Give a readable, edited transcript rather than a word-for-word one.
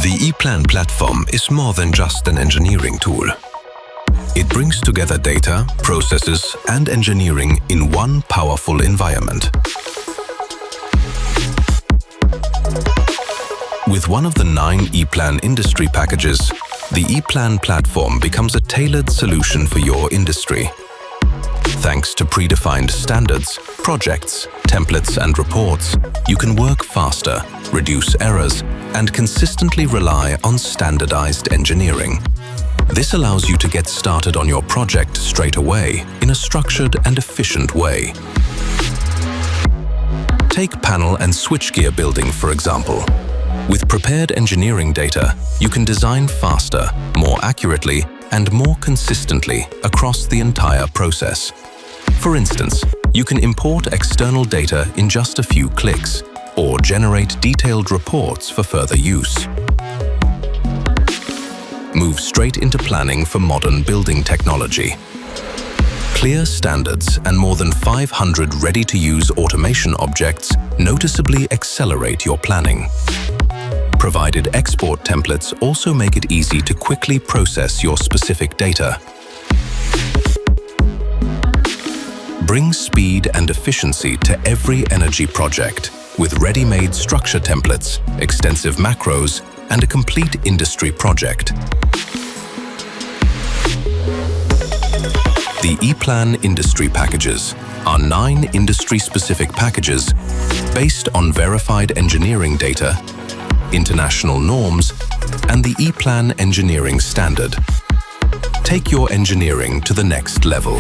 The Eplan Platform is more than just an engineering tool. It brings together data, processes, and engineering in one powerful environment. With one of the 9 Eplan Industry Packages, the Eplan Platform becomes a tailored solution for your industry. Thanks to predefined standards, projects, templates, and reports, you can work faster, reduce errors, and consistently rely on standardized engineering. This allows you to get started on your project straight away in a structured and efficient way. Take panel and switchgear building, for example. With prepared engineering data, you can design faster, more accurately, and more consistently across the entire process. For instance, you can import external data in just a few clicks, or generate detailed reports for further use. Move straight into planning for modern building technology. Clear standards and more than 500 ready-to-use automation objects noticeably accelerate your planning. Provided export templates also make it easy to quickly process your specific data. Bring speed and efficiency to every energy project with ready-made structure templates, extensive macros, and a complete industry project. The Eplan Industry Packages are 9 industry-specific packages based on verified engineering data, international norms, and the Eplan engineering standard. Take your engineering to the next level.